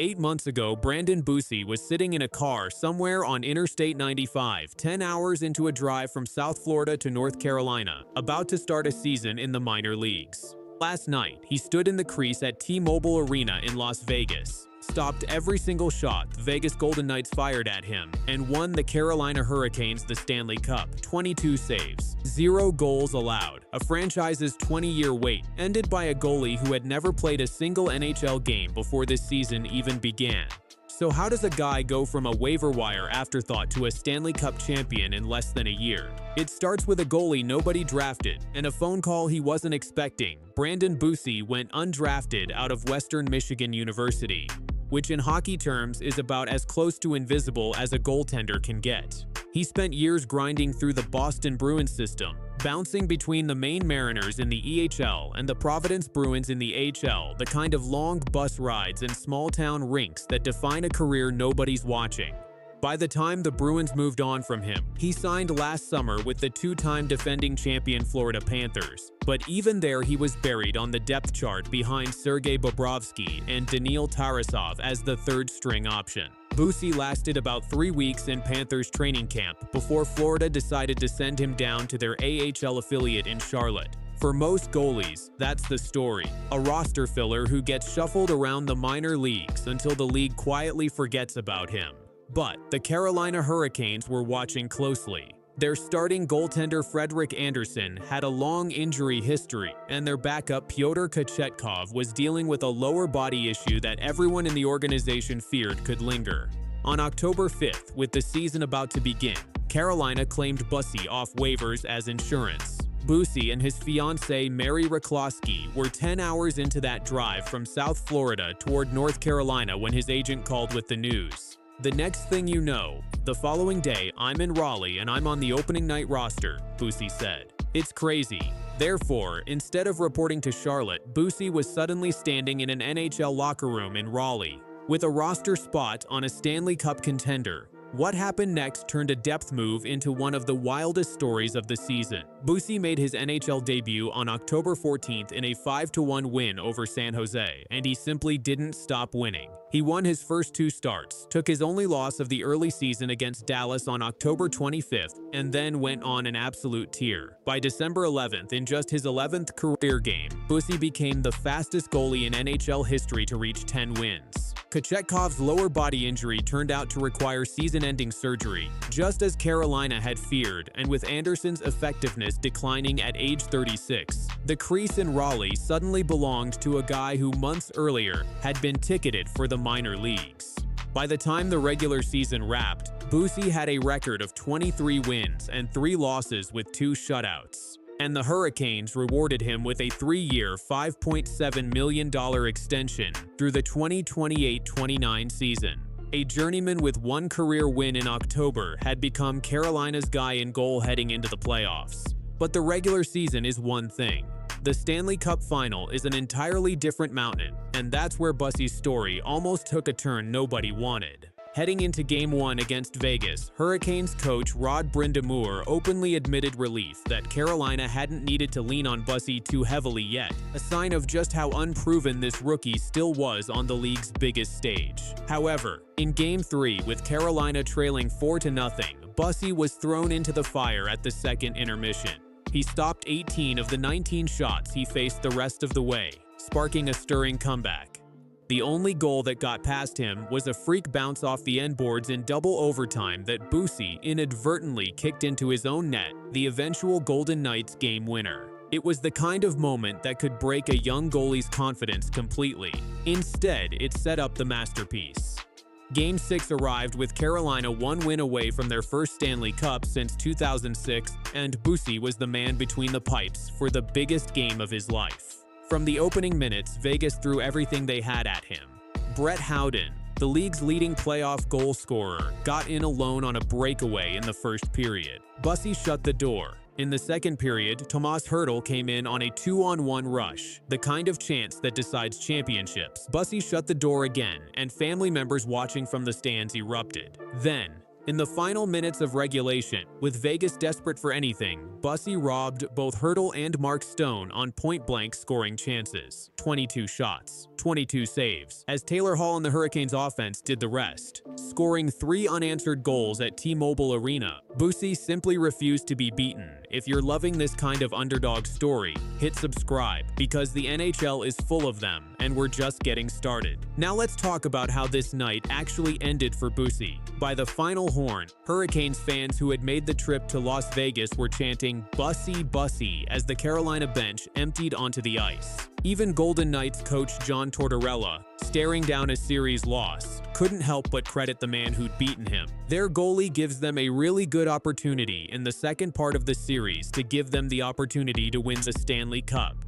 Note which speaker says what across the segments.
Speaker 1: 8 months ago, Brandon Bussi was sitting in a car somewhere on Interstate 95, 10 hours into a drive from South Florida to North Carolina, about to start a season in the minor leagues. Last night, he stood in the crease at T-Mobile Arena in Las Vegas, stopped every single shot the Vegas Golden Knights fired at him, and won the Carolina Hurricanes the Stanley Cup. 22 saves, 0 goals allowed. A franchise's 20-year wait ended by a goalie who had never played a single NHL game before this season even began. So how does a guy go from a waiver wire afterthought to a Stanley Cup champion in less than a year? It starts with a goalie nobody drafted and a phone call he wasn't expecting. Brandon Bussi went undrafted out of Western Michigan University, which in hockey terms is about as close to invisible as a goaltender can get. He spent years grinding through the Boston Bruins system, bouncing between the Maine Mariners in the EHL and the Providence Bruins in the AHL, the kind of long bus rides and small-town rinks that define a career nobody's watching. By the time the Bruins moved on from him, he signed last summer with the two-time defending champion Florida Panthers. But even there, he was buried on the depth chart behind Sergei Bobrovsky and Daniil Tarasov as the third-string option. Bussi lasted about 3 weeks in Panthers training camp before Florida decided to send him down to their AHL affiliate in Charlotte. For most goalies, that's the story. A roster filler who gets shuffled around the minor leagues until the league quietly forgets about him. But the Carolina Hurricanes were watching closely. Their starting goaltender Frederik Andersen had a long injury history, and their backup Pyotr Kochetkov was dealing with a lower body issue that everyone in the organization feared could linger. On October 5th, with the season about to begin, Carolina claimed Bussi off waivers as insurance. Bussi and his fiancée Mary Raklowski were 10 hours into that drive from South Florida toward North Carolina when his agent called with the news. The next thing you know, the following day, I'm in Raleigh and I'm on the opening night roster, Bussi said. It's crazy. Therefore, instead of reporting to Charlotte, Bussi was suddenly standing in an NHL locker room in Raleigh, with a roster spot on a Stanley Cup contender. What happened next turned a depth move into one of the wildest stories of the season. Bussi made his NHL debut on October 14th in a 5-1 win over San Jose, and he simply didn't stop winning. He won his first 2 starts, took his only loss of the early season against Dallas on October 25th, and then went on an absolute tear. By December 11th, in just his 11th career game, Bussi became the fastest goalie in NHL history to reach 10 wins. Kochetkov's lower body injury turned out to require season-ending surgery, just as Carolina had feared, and with Andersen's effectiveness declining at age 36, the crease in Raleigh suddenly belonged to a guy who months earlier had been ticketed for the minor leagues. By the time the regular season wrapped, Bussi had a record of 23 wins and 3 losses with 2 shutouts. And the Hurricanes rewarded him with a 3-year, $5.7 million extension through the 2028-29 season. A journeyman with 1 career win in October had become Carolina's guy in goal heading into the playoffs. But the regular season is one thing. The Stanley Cup final is an entirely different mountain, and that's where Bussi's story almost took a turn nobody wanted. Heading into Game 1 against Vegas, Hurricanes coach Rod Brind'Amour openly admitted relief that Carolina hadn't needed to lean on Bussi too heavily yet, a sign of just how unproven this rookie still was on the league's biggest stage. However, in Game 3, with Carolina trailing 4-0, Bussi was thrown into the fire at the second intermission. He stopped 18 of the 19 shots he faced the rest of the way, sparking a stirring comeback. The only goal that got past him was a freak bounce off the end boards in double overtime that Bussi inadvertently kicked into his own net, the eventual Golden Knights game winner. It was the kind of moment that could break a young goalie's confidence completely. Instead, it set up the masterpiece. Game 6 arrived with Carolina 1 win away from their first Stanley Cup since 2006, and Bussi was the man between the pipes for the biggest game of his life. From the opening minutes, Vegas threw everything they had at him. Brett Howden, the league's leading playoff goal scorer, got in alone on a breakaway in the first period. Bussi shut the door. In the second period, Tomas Hertl came in on a 2-on-1 rush, the kind of chance that decides championships. Bussi shut the door again, and family members watching from the stands erupted. Then, In the final minutes of regulation, with Vegas desperate for anything, Bussi robbed both Hurdle and Mark Stone on point-blank scoring chances. 22 shots, 22 saves, as Taylor Hall and the Hurricanes offense did the rest, scoring 3 unanswered goals at T-Mobile Arena. Bussi simply refused to be beaten. If you're loving this kind of underdog story, hit subscribe, because the NHL is full of them, and we're just getting started. Now let's talk about how this night actually ended for Bussi. By the final horn, Hurricanes fans who had made the trip to Las Vegas were chanting "Bussi, Bussi" as the Carolina bench emptied onto the ice. Even Golden Knights coach John Tortorella, staring down a series loss, couldn't help but credit the man who'd beaten him. Their goalie gives them a really good opportunity in the second part of the series to give them the opportunity to win the Stanley Cup.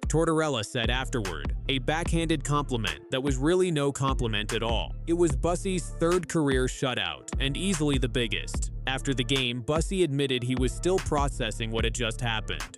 Speaker 1: Tortorella said afterward, a backhanded compliment that was really no compliment at all. It was Bussi's 3rd career shutout, and easily the biggest. After the game, Bussi admitted he was still processing what had just happened.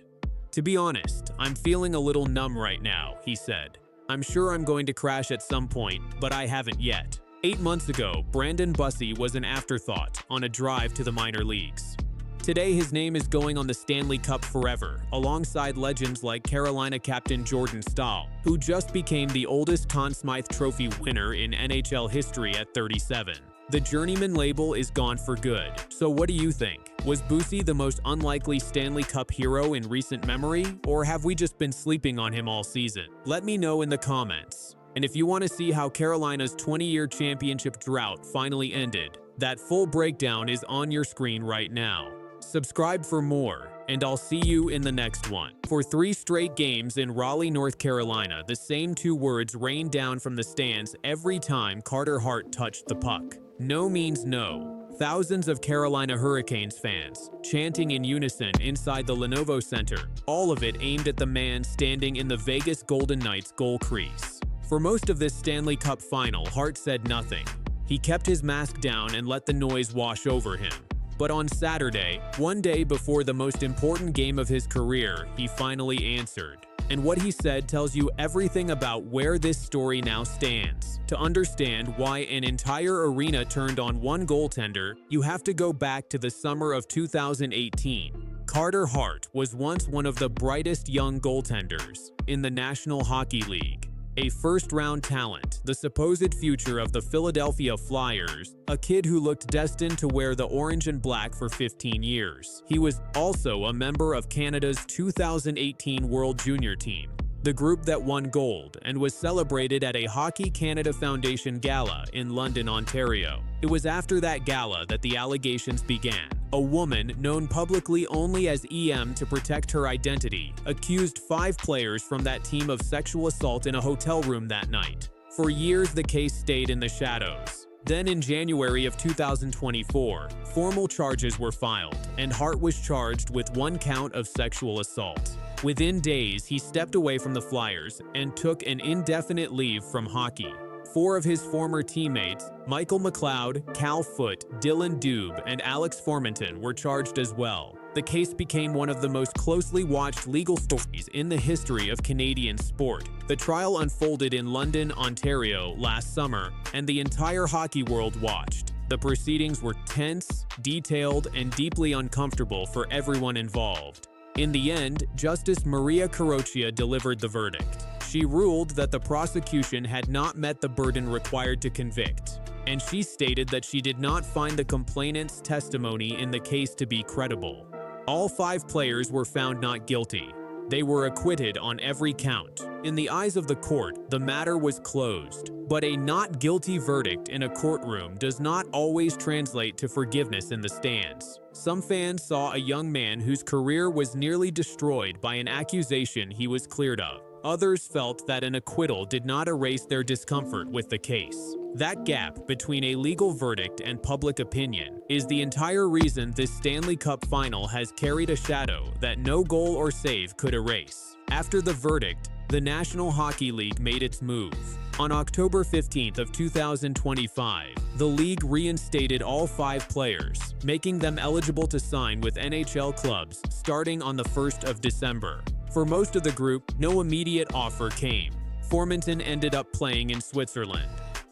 Speaker 1: "To be honest, I'm feeling a little numb right now," he said. "I'm sure I'm going to crash at some point, but I haven't yet." 8 months ago, Brandon Bussi was an afterthought on a drive to the minor leagues. Today, his name is going on the Stanley Cup forever, alongside legends like Carolina captain Jordan Staal, who just became the oldest Conn Smythe Trophy winner in NHL history at 37. The journeyman label is gone for good. So what do you think? Was Bussi the most unlikely Stanley Cup hero in recent memory, or have we just been sleeping on him all season? Let me know in the comments. And if you want to see how Carolina's 20-year championship drought finally ended, that full breakdown is on your screen right now. Subscribe for more, and I'll see you in the next one. For 3 straight games in Raleigh, North Carolina, the same 2 words rained down from the stands every time Carter Hart touched the puck. No means no. Thousands of Carolina Hurricanes fans chanting in unison inside the Lenovo Center, all of it aimed at the man standing in the Vegas Golden Knights goal crease. For most of this Stanley Cup final, Hart said nothing. He kept his mask down and let the noise wash over him. But on Saturday, one day before the most important game of his career, he finally answered. And what he said tells you everything about where this story now stands. To understand why an entire arena turned on one goaltender, you have to go back to the summer of 2018. Carter Hart was once one of the brightest young goaltenders in the National Hockey League. A first-round talent, the supposed future of the Philadelphia Flyers, a kid who looked destined to wear the orange and black for 15 years. He was also a member of Canada's 2018 World Junior team, the group that won gold and was celebrated at a Hockey Canada Foundation gala in London, Ontario. It was after that gala that the allegations began. A woman, known publicly only as EM to protect her identity, accused 5 players from that team of sexual assault in a hotel room that night. For years, the case stayed in the shadows. Then in January of 2024, formal charges were filed, and Hart was charged with 1 count of sexual assault. Within days, he stepped away from the Flyers and took an indefinite leave from hockey. 4 of his former teammates, Michael McLeod, Cal Foote, Dylan Dube, and Alex Formenton, were charged as well. The case became one of the most closely watched legal stories in the history of Canadian sport. The trial unfolded in London, Ontario last summer, and the entire hockey world watched. The proceedings were tense, detailed, and deeply uncomfortable for everyone involved. In the end, Justice Maria Carroccia delivered the verdict. She ruled that the prosecution had not met the burden required to convict, and she stated that she did not find the complainant's testimony in the case to be credible. All 5 players were found not guilty. They were acquitted on every count. In the eyes of the court, the matter was closed. But a not guilty verdict in a courtroom does not always translate to forgiveness in the stands. Some fans saw a young man whose career was nearly destroyed by an accusation he was cleared of. Others felt that an acquittal did not erase their discomfort with the case. That gap between a legal verdict and public opinion is the entire reason this Stanley Cup final has carried a shadow that no goal or save could erase. After the verdict, the National Hockey League made its move. On October 15th of 2025, the league reinstated all 5 players, making them eligible to sign with NHL clubs starting on the 1st of December. For most of the group, no immediate offer came. Formenton ended up playing in Switzerland.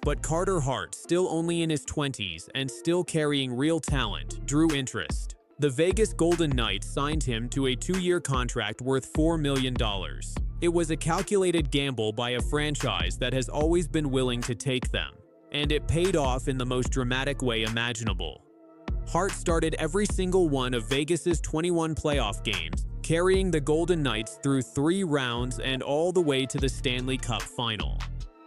Speaker 1: But Carter Hart, still only in his 20s and still carrying real talent, drew interest. The Vegas Golden Knights signed him to a 2-year contract worth $4 million. It was a calculated gamble by a franchise that has always been willing to take them, and it paid off in the most dramatic way imaginable. Hart started every single one of Vegas's 21 playoff games, carrying the Golden Knights through 3 rounds and all the way to the Stanley Cup final.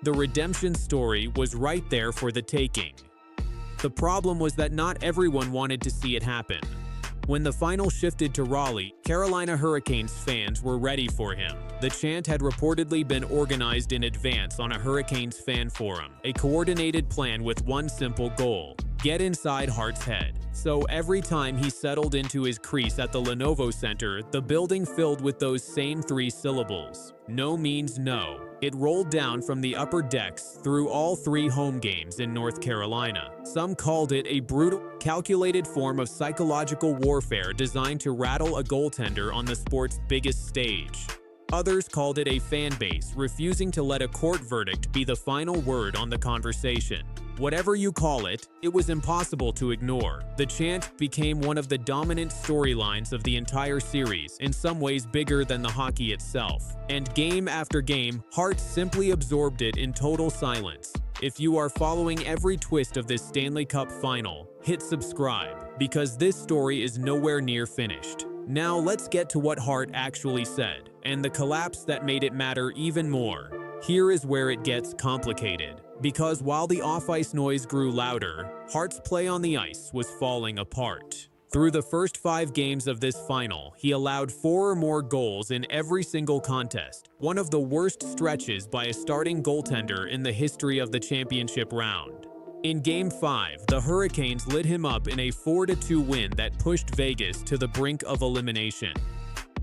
Speaker 1: The redemption story was right there for the taking. The problem was that not everyone wanted to see it happen. When the final shifted to Raleigh, Carolina Hurricanes fans were ready for him. The chant had reportedly been organized in advance on a Hurricanes fan forum, a coordinated plan with one simple goal: get inside Hart's head. So every time he settled into his crease at the Lenovo Center, the building filled with those same 3 syllables. No means no. It rolled down from the upper decks through all 3 home games in North Carolina. Some called it a brutal, calculated form of psychological warfare designed to rattle a goaltender on the sport's biggest stage. Others called it a fan base refusing to let a court verdict be the final word on the conversation. Whatever you call it, it was impossible to ignore. The chant became one of the dominant storylines of the entire series, in some ways bigger than the hockey itself. And game after game, Hart simply absorbed it in total silence. If you are following every twist of this Stanley Cup final, hit subscribe, because this story is nowhere near finished. Now let's get to what Hart actually said, and the collapse that made it matter even more. Here is where it gets complicated. Because while the off-ice noise grew louder, Hart's play on the ice was falling apart. Through the first 5 games of this final, he allowed 4 or more goals in every single contest, one of the worst stretches by a starting goaltender in the history of the championship round. In Game 5, the Hurricanes lit him up in a 4-2 win that pushed Vegas to the brink of elimination.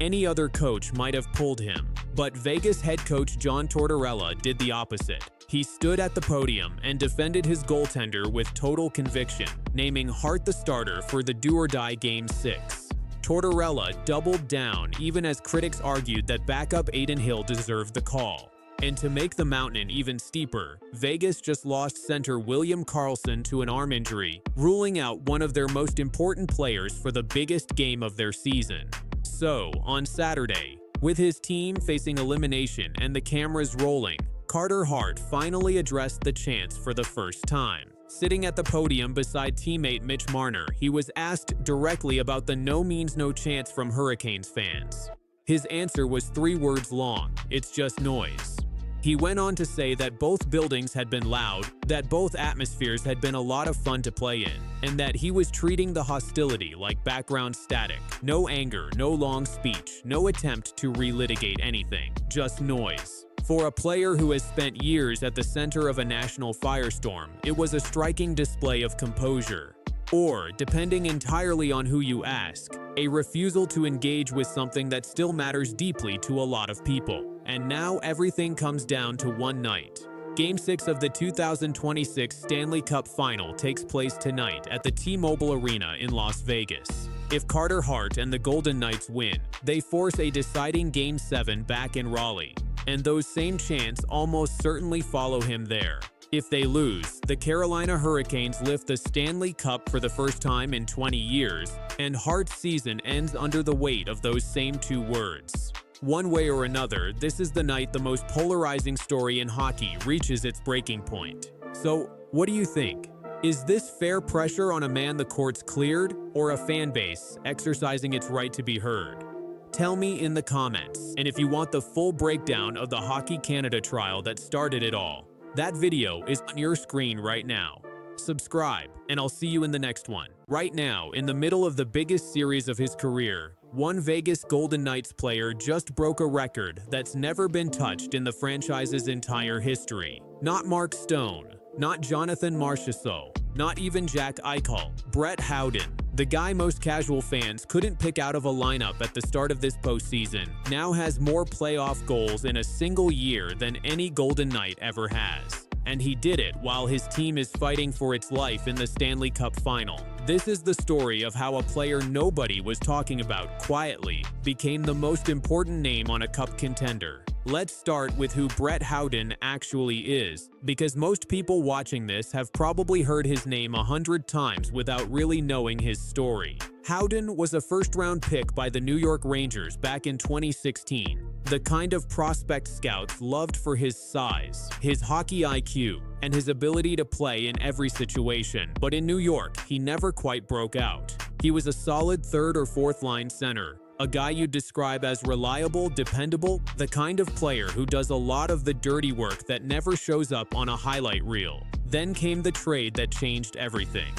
Speaker 1: Any other coach might have pulled him, but Vegas head coach John Tortorella did the opposite. He stood at the podium and defended his goaltender with total conviction, naming Hart the starter for the do-or-die Game 6. Tortorella doubled down even as critics argued that backup Adin Hill deserved the call. And to make the mountain even steeper, Vegas just lost center William Karlsson to an arm injury, ruling out one of their most important players for the biggest game of their season. So, on Saturday, with his team facing elimination and the cameras rolling, Carter Hart finally addressed the chants for the first time. Sitting at the podium beside teammate Mitch Marner, he was asked directly about the no means no chants from Hurricanes fans. His answer was 3 words long: it's just noise. He went on to say that both buildings had been loud, that both atmospheres had been a lot of fun to play in, and that he was treating the hostility like background static. No anger, no long speech, no attempt to relitigate anything, just noise. For a player who has spent years at the center of a national firestorm, it was a striking display of composure. Or, depending entirely on who you ask, a refusal to engage with something that still matters deeply to a lot of people. And now everything comes down to one night. Game 6 of the 2026 Stanley Cup Final takes place tonight at the T-Mobile Arena in Las Vegas. If Carter Hart and the Golden Knights win, they force a deciding Game 7 back in Raleigh, and those same chants almost certainly follow him there. If they lose, the Carolina Hurricanes lift the Stanley Cup for the first time in 20 years, and Hart's season ends under the weight of those same 2 words. One way or another, this is the night the most polarizing story in hockey reaches its breaking point. So, what do you think? Is this fair pressure on a man the court's cleared, or a fan base exercising its right to be heard? Tell me in the comments, and if you want the full breakdown of the Hockey Canada trial that started it all, that video is on your screen right now. Subscribe, and I'll see you in the next one. Right now, in the middle of the biggest series of his career, one Vegas Golden Knights player just broke a record that's never been touched in the franchise's entire history. Not Mark Stone, not Jonathan Marchessault, not even Jack Eichel, Brett Howden. The guy most casual fans couldn't pick out of a lineup at the start of this postseason now has more playoff goals in a single year than any Golden Knight ever has. And he did it while his team is fighting for its life in the Stanley Cup Final. This is the story of how a player nobody was talking about quietly became the most important name on a cup contender. Let's start with who Brett Howden actually is, because most people watching this have probably heard his name 100 times without really knowing his story. Howden was a first-round pick by the New York Rangers back in 2016, the kind of prospect scouts loved for his size, his hockey IQ, and his ability to play in every situation. But in New York, he never quite broke out. He was a solid third or fourth line center, a guy you'd describe as reliable, dependable, the kind of player who does a lot of the dirty work that never shows up on a highlight reel. Then came the trade that changed everything.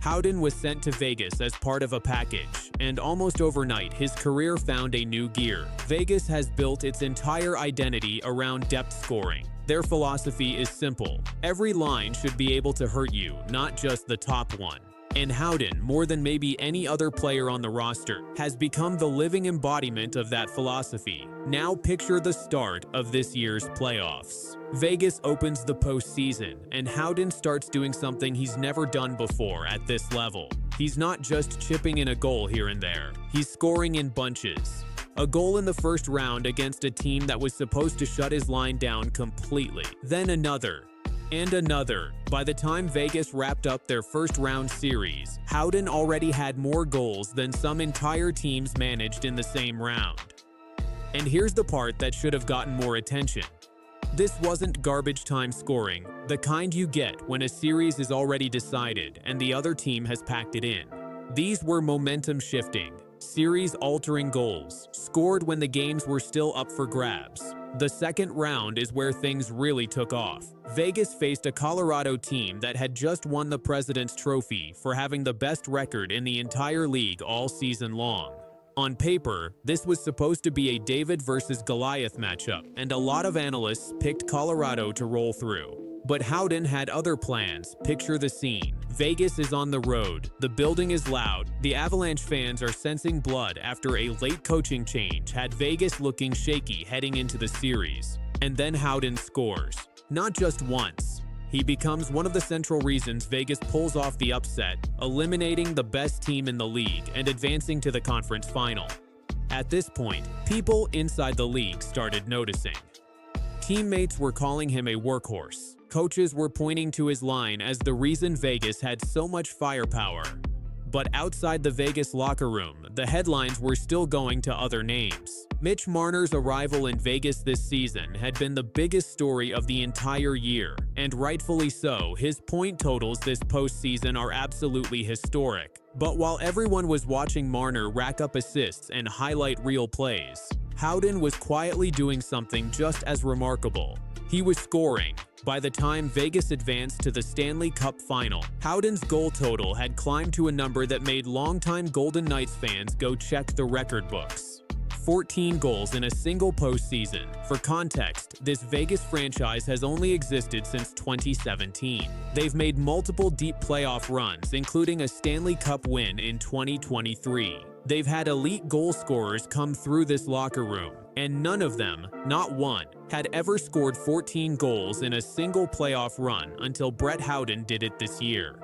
Speaker 1: Howden was sent to Vegas as part of a package, and almost overnight, his career found a new gear. Vegas has built its entire identity around depth scoring. Their philosophy is simple. Every line should be able to hurt you, not just the top one. And Howden, more than maybe any other player on the roster, has become the living embodiment of that philosophy. Now picture the start of this year's playoffs. Vegas opens the postseason, and Howden starts doing something he's never done before at this level. He's not just chipping in a goal here and there, he's scoring in bunches. A goal in the first round against a team that was supposed to shut his line down completely. Then another. And another. By the time Vegas wrapped up their first round series, Howden already had more goals than some entire teams managed in the same round. And here's the part that should have gotten more attention. This wasn't garbage time scoring, the kind you get when a series is already decided and the other team has packed it in. These were momentum shifting, series-altering goals, scored when the games were still up for grabs. The second round is where things really took off. Vegas faced a Colorado team that had just won the President's Trophy for having the best record in the entire league all season long. On paper, this was supposed to be a David versus Goliath matchup, and a lot of analysts picked Colorado to roll through. But Howden had other plans. Picture the scene. Vegas is on the road. The building is loud. The Avalanche fans are sensing blood after a late coaching change had Vegas looking shaky heading into the series. And then Howden scores. Not just once. He becomes one of the central reasons Vegas pulls off the upset, eliminating the best team in the league and advancing to the conference final. At this point, people inside the league started noticing. Teammates were calling him a workhorse. Coaches were pointing to his line as the reason Vegas had so much firepower. But outside the Vegas locker room, the headlines were still going to other names. Mitch Marner's arrival in Vegas this season had been the biggest story of the entire year, and rightfully so. His point totals this postseason are absolutely historic. But while everyone was watching Marner rack up assists and highlight reel plays, Howden was quietly doing something just as remarkable. He was scoring. By the time Vegas advanced to the Stanley Cup final, Howden's goal total had climbed to a number that made longtime Golden Knights fans go check the record books. 14 goals in a single postseason. For context, this Vegas franchise has only existed since 2017. They've made multiple deep playoff runs, including a Stanley Cup win in 2023. They've had elite goal scorers come through this locker room, and none of them, not one, had ever scored 14 goals in a single playoff run until Brett Howden did it this year.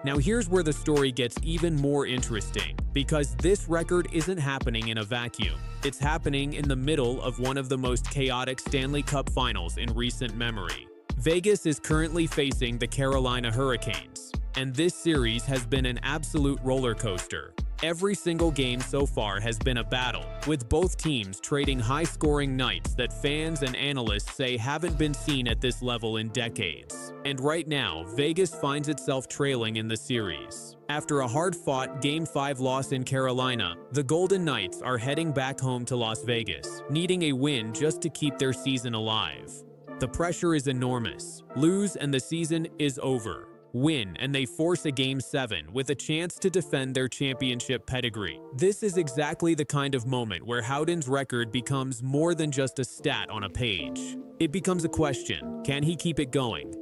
Speaker 1: Now here's where the story gets even more interesting, because this record isn't happening in a vacuum. It's happening in the middle of one of the most chaotic Stanley Cup finals in recent memory. Vegas is currently facing the Carolina Hurricanes, and this series has been an absolute roller coaster. Every single game so far has been a battle, with both teams trading high-scoring nights that fans and analysts say haven't been seen at this level in decades. And right now, Vegas finds itself trailing in the series. After a hard-fought Game 5 loss in Carolina, the Golden Knights are heading back home to Las Vegas, needing a win just to keep their season alive. The pressure is enormous. Lose and the season is over. Win and they force a Game 7 with a chance to defend their championship pedigree. This is exactly the kind of moment where Howden's record becomes more than just a stat on a page. It becomes a question: can he keep it going?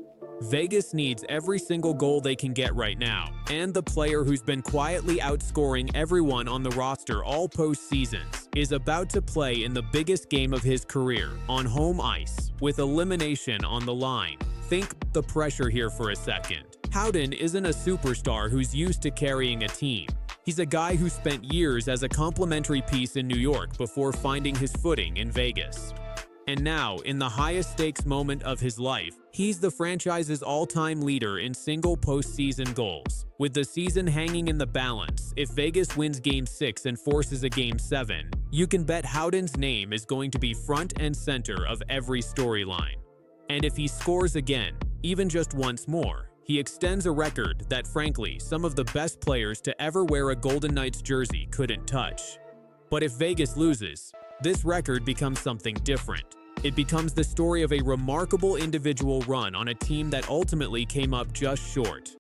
Speaker 1: Vegas needs every single goal they can get right now, and the player who's been quietly outscoring everyone on the roster all postseasons is about to play in the biggest game of his career on home ice with elimination on the line. Think the pressure here for a second. Howden isn't a superstar who's used to carrying a team. He's a guy who spent years as a complimentary piece in New York before finding his footing in Vegas. And now, in the highest stakes moment of his life, he's the franchise's all-time leader in single postseason goals. With the season hanging in the balance, if Vegas wins Game 6 and forces a Game 7, you can bet Howden's name is going to be front and center of every storyline. And if he scores again, even just once more, he extends a record that, frankly, some of the best players to ever wear a Golden Knights jersey couldn't touch. But if Vegas loses, this record becomes something different. It becomes the story of a remarkable individual run on a team that ultimately came up just short.